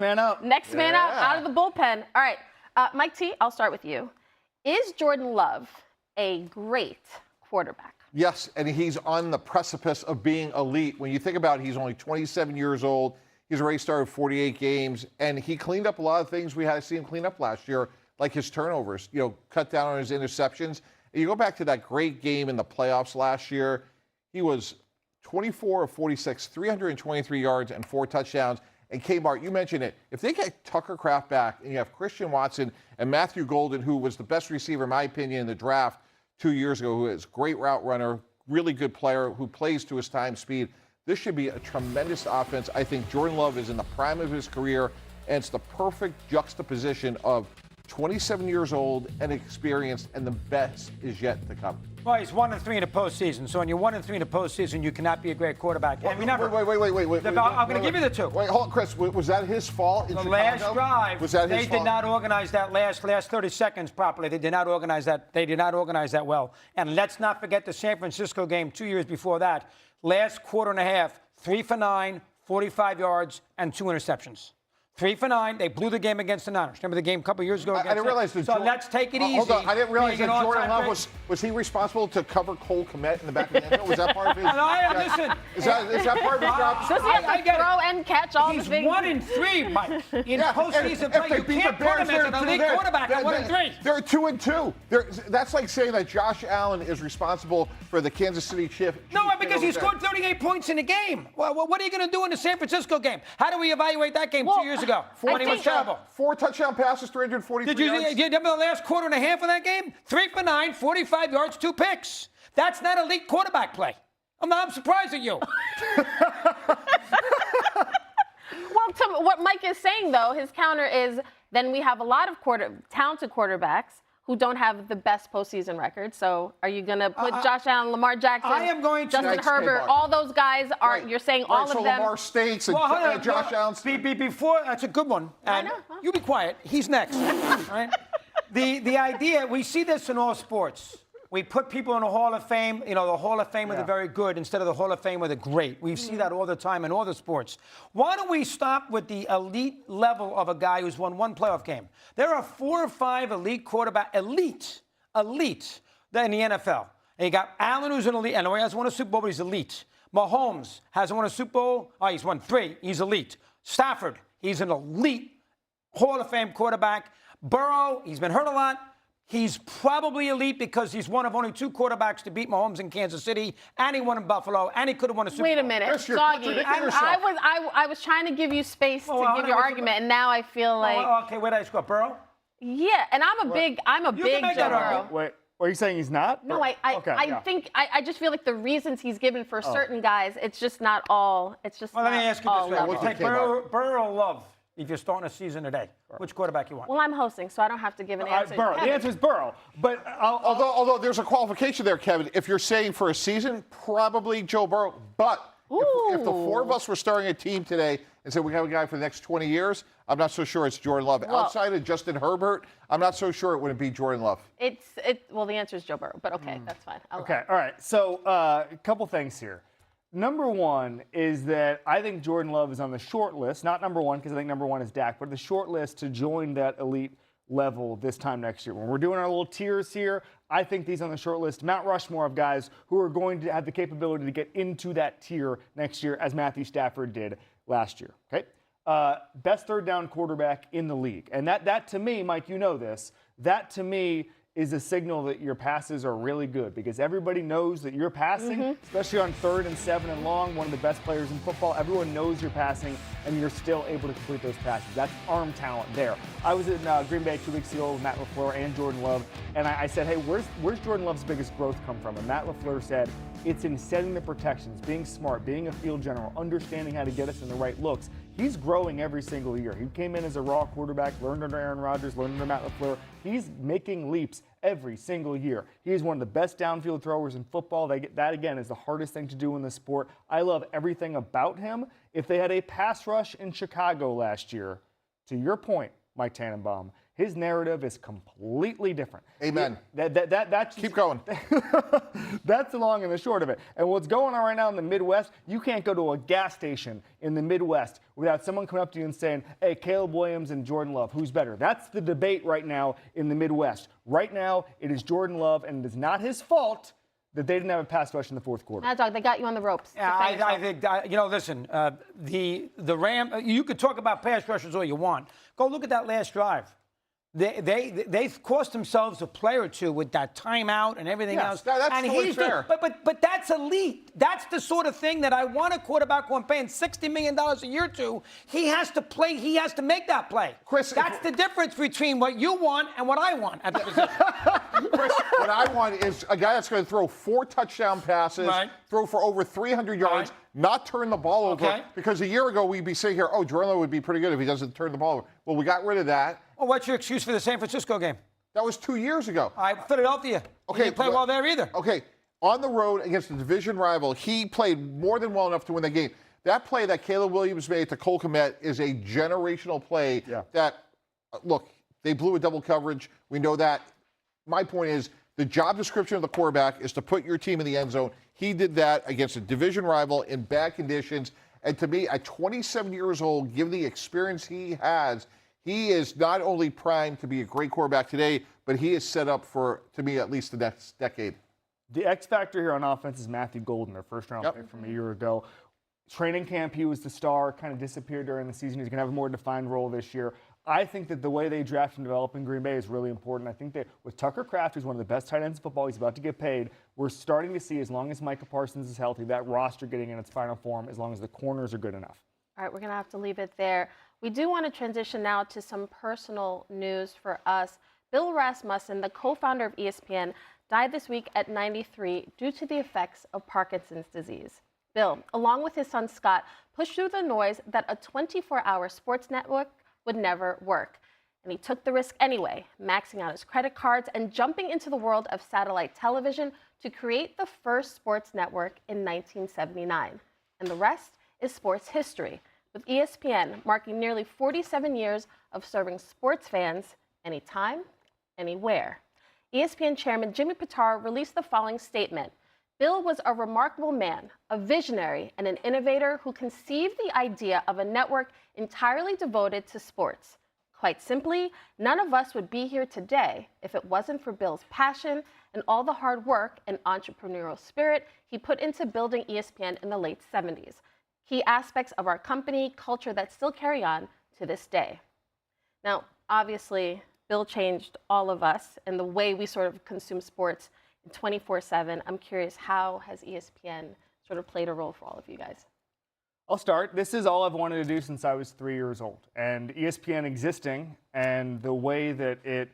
Man up. Next man up, out of the bullpen. All right, Mike T, I'll start with you. Is Jordan Love a great quarterback? Yes, and he's on the precipice of being elite. When you think about it, he's only 27 years old. He's already started 48 games, and he cleaned up a lot of things we had to see him clean up last year, like his turnovers, cut down on his interceptions. And you go back to that great game in the playoffs last year, he was 24 of 46, 323 yards and 4 touchdowns. And Kmart, you mentioned it. If they get Tucker Kraft back and you have Christian Watson and Matthew Golden, who was the best receiver, in my opinion, in the draft 2 years ago, who is a great route runner, really good player, who plays to his time speed, this should be a tremendous offense. I think Jordan Love is in the prime of his career, and it's the perfect juxtaposition of 27 years old and experienced, and the best is yet to come. Well, he's 1-3 in the postseason. So when you're 1-3 in the postseason, you cannot be a great quarterback. Wait. I'm going to give you the two. Wait, hold on, Chris. Was that his fault in Chicago? Last drive, was that his they fault? did not organize that last 30 seconds properly. They did not organize that. They did not organize that well. And let's not forget the San Francisco game 2 years before that. Last quarter and a half, 3 for 9, 45 yards, and 2 interceptions. 3 for 9. They blew the game against the Niners. Remember the game a couple years ago? I didn't realize that. So let's take it easy. Hold on. I didn't realize that Jordan Love was he responsible to cover Cole Kmet in the back of the end zone? Was that part of his? Listen. Is that part of his job? Does he have to throw and catch all the things? He's 1-3, Mike. In postseason play, you can't put him as an elite quarterback at 1-3. They're 2-2. That's like saying that Josh Allen is responsible for the Kansas City Chiefs. No, because he scored 38 points in the game. Well, what are you going to do in the San Francisco game? How do we evaluate that game 2 years ago? When he was terrible. 4 touchdown passes, 343 yards. Did you remember the last quarter and a half of that game? 3 for 9, 45 yards, 2 picks. That's not elite quarterback play. I'm surprised at you. Well, what Mike is saying, though, his counter is then we have a lot of talented quarterbacks who don't have the best postseason record. So are you going to put Josh Allen, Lamar Jackson, I am going to Justin Herbert, all those guys are, you're saying all of them? Lamar States and Josh Allen. Before, that's a good one. And I know. You be quiet. He's next. All right? The idea, we see this in all sports. We put people in the Hall of Fame, the Hall of Fame of the very good instead of the Hall of Fame of the great. We see that all the time in all the sports. Why don't we stop with the elite level of a guy who's won 1 playoff game? There are 4 or 5 elite quarterbacks, elite, in the NFL. And you got Allen, who's an elite, and he hasn't won a Super Bowl, but he's elite. Mahomes hasn't won a Super Bowl. Oh, he's won 3. He's elite. Stafford, he's an elite Hall of Fame quarterback. Burrow, he's been hurt a lot. He's probably elite because he's one of only 2 quarterbacks to beat Mahomes in Kansas City, and he won in Buffalo, and he could have won a Super Bowl. Wait a minute, Soggy. I was trying to give you space to give your argument, and now I feel like. Okay, where did I score? Burrow? Yeah, and I'm a big Joe Burrow. Wait, are you saying he's not? No, I just feel like the reasons he's given for certain guys, it's just not all. It's just. Well, let me ask you this way: We'll take Burrow or Love. If you're starting a season today, which quarterback you want? Well, I'm hosting, so I don't have to give an answer. Burrow. The answer is Burrow. But although there's a qualification there, Kevin. If you're saying for a season, probably Joe Burrow. But if the 4 of us were starting a team today and said we have a guy for the next 20 years, I'm not so sure it's Jordan Love. Well, outside of Justin Herbert, I'm not so sure it wouldn't be Jordan Love. Well, the answer is Joe Burrow, but okay, that's fine. Okay, all right. So a couple things here. Number one is that I think Jordan Love is on the short list, not number one because I think number one is Dak, but the short list to join that elite level this time next year. When we're doing our little tiers here, I think these on the short list, Mount Rushmore of guys who are going to have the capability to get into that tier next year as Matthew Stafford did last year, okay? Best third down quarterback in the league. And that to me, Mike, you know this, that to me is a signal that your passes are really good because everybody knows that you're passing, especially on 3rd and 7 and long, one of the best players in football. Everyone knows you're passing, and you're still able to complete those passes. That's arm talent there. I was in Green Bay 2 weeks ago with Matt LaFleur and Jordan Love, and I said, hey, where's Jordan Love's biggest growth come from? And Matt LaFleur said, it's in setting the protections, being smart, being a field general, understanding how to get us in the right looks. He's growing every single year. He came in as a raw quarterback, learned under Aaron Rodgers, learned under Matt LaFleur. He's making leaps every single year. He is one of the best downfield throwers in football. That, again, is the hardest thing to do in the sport. I love everything about him. If they had a pass rush in Chicago last year, to your point, Mike Tannenbaum, His narrative is completely different. Amen. That's Keep going. That's the long and the short of it. And what's going on right now in the Midwest, you can't go to a gas station in the Midwest without someone coming up to you and saying, hey, Caleb Williams and Jordan Love, who's better? That's the debate right now in the Midwest. Right now, it is Jordan Love, and it is not his fault that they didn't have a pass rush in the fourth quarter. Mad Dog, they got you on the ropes. Yeah, I think, listen, the Ram, you could talk about pass rushers all you want. Go look at that last drive. They've cost themselves a play or two with that timeout and everything else. That's and totally fair. But that's elite. That's the sort of thing that I want a quarterback who I'm paying $60 million a year to. He has to play. He has to make that play. Chris, that's the difference between what you want and what I want at the position. Chris, what I want is a guy that's going to throw 4 touchdown passes, throw for over 300 yards, not turn the ball over. Because a year ago, we'd be saying here, oh, Jordan Love would be pretty good if he doesn't turn the ball over. Well, we got rid of that. Well, what's your excuse for the San Francisco game? That was 2 years ago. Philadelphia. Okay, He didn't play well there either. Okay, on the road against a division rival, he played more than well enough to win the game. That play that Caleb Williams made to Cole Kmet is a generational play that, look, they blew a double coverage. We know that. My point is the job description of the quarterback is to put your team in the end zone. He did that against a division rival in bad conditions. And to me, at 27 years old, given the experience he has, he is not only primed to be a great quarterback today, but he is set up for, to me, at least the next decade. The X factor here on offense is Matthew Golden, their first-round pick from a year ago. Training camp, he was the star, kind of disappeared during the season. He's going to have a more defined role this year. I think that the way they draft and develop in Green Bay is really important. I think that with Tucker Kraft, who's one of the best tight ends in football, he's about to get paid. We're starting to see, as long as Micah Parsons is healthy, that roster getting in its final form, as long as the corners are good enough. All right, we're going to have to leave it there. We do want to transition now to some personal news for us. Bill Rasmussen, the co-founder of ESPN, died this week at 93 due to the effects of Parkinson's disease. Bill, along with his son Scott, pushed through the noise that a 24-hour sports network would never work. And he took the risk anyway, maxing out his credit cards and jumping into the world of satellite television to create the first sports network in 1979. And the rest is sports history, with ESPN marking nearly 47 years of serving sports fans anytime, anywhere. ESPN chairman Jimmy Pitaro released the following statement. Bill was a remarkable man, a visionary, and an innovator who conceived the idea of a network entirely devoted to sports. Quite simply, none of us would be here today if it wasn't for Bill's passion and all the hard work and entrepreneurial spirit he put into building ESPN in the late 70s. Key aspects of our company culture that still carry on to this day. Now, obviously, Bill changed all of us and the way we sort of consume sports 24/7. I'm curious, how has ESPN sort of played a role for all of you guys? I'll start. This is all I've wanted to do since I was 3 years old. And ESPN existing and the way that it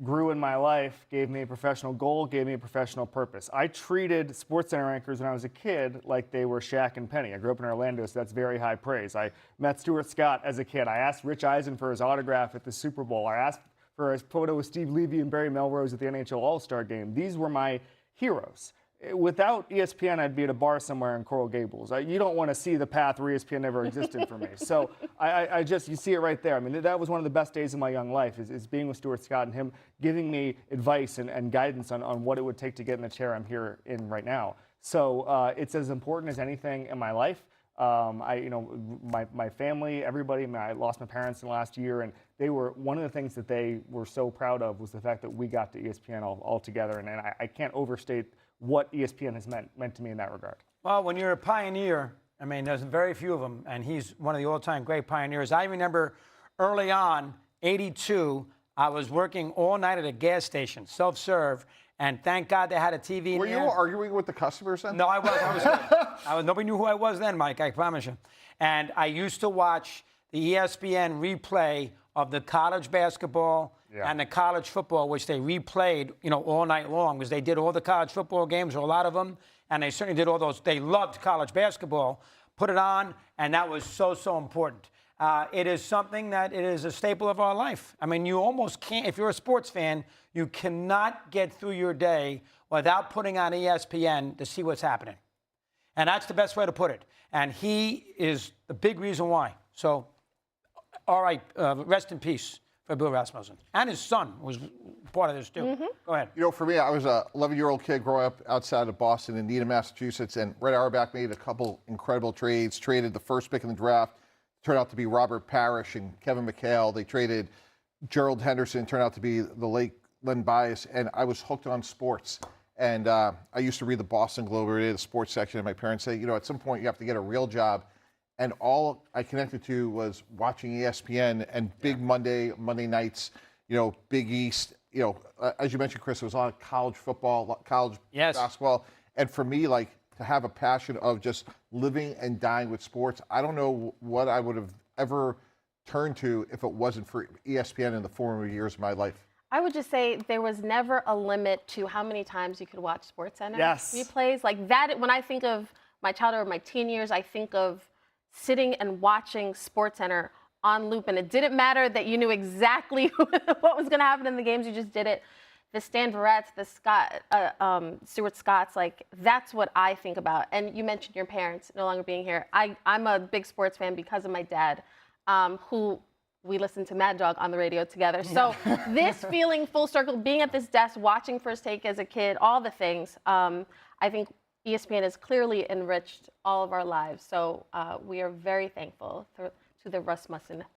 grew in my life gave me a professional goal, gave me a professional purpose. I treated SportsCenter anchors when I was a kid like they were Shaq and Penny. I grew up in Orlando, so that's very high praise. I met Stuart Scott as a kid. I asked Rich Eisen for his autograph at the Super Bowl. I asked for his photo with Steve Levy and Barry Melrose at the NHL All-Star Game. These were my heroes. Without ESPN, I'd be at a bar somewhere in Coral Gables. You don't want to see the path where ESPN never existed for me. So I just, you see it right there. I mean, that was one of the best days of my young life, is being with Stuart Scott and him giving me advice and guidance on what it would take to get in the chair I'm here in right now. So it's as important as anything in my life. My family, everybody, I lost my parents in the last year, and they were, one of the things that they were so proud of was the fact that we got to ESPN all together, and I can't overstate what ESPN has meant to me in that regard. Well, when you're a pioneer, I mean, there's very few of them, and he's one of the all-time great pioneers. I remember early on, 82, I was working all night at a gas station, self-serve, and thank God they had a TV in Were there. you arguing with the customers then? No, I was. Nobody knew who I was then, Mike, I promise you. And I used to watch the ESPN replay of the college basketball and the college football, which they replayed, all night long, because they did all the college football games, or a lot of them, and they certainly did all those. They loved college basketball. Put it on, and that was so important. It is something that it is a staple of our life. I mean, you almost can't, if you're a sports fan, you cannot get through your day without putting on ESPN to see what's happening. And that's the best way to put it. And he is the big reason why. So, all right, rest in peace. for Bill Rasmussen. And his son was part of this, too. Go ahead. You know, for me, I was a 11-year-old kid growing up outside of Boston in Needham, Massachusetts, and Red Auerbach made a couple incredible trades. Traded the first pick in the draft, turned out to be Robert Parrish and Kevin McHale. They traded Gerald Henderson, turned out to be the late Len Bias, and I was hooked on sports. And I used to read the Boston Globe every day, the sports section, and my parents say, you know, at some point you have to get a real job. And all I connected to was watching ESPN and Big Monday nights, you know, Big East. You know, as you mentioned, Chris, there was a lot of college football, college basketball. And for me, like, to have a passion of just living and dying with sports, I don't know what I would have ever turned to if it wasn't for ESPN in the formative years of my life. I would just say there was never a limit to how many times you could watch SportsCenter Yes. replays. Like that, when I think of my childhood or my teen years, I think of sitting and watching SportsCenter on loop. And it didn't matter that you knew exactly what was going to happen in the games. You just did it. The Stan Verretts, the Stuart Scotts, like that's what I think about. And you mentioned your parents no longer being here. I'm a big sports fan because of my dad, who we listened to Mad Dog on the radio together. So this feeling full circle, being at this desk, watching First Take as a kid, all the things, I think ESPN has clearly enriched all of our lives. So we are very thankful to the Rasmussen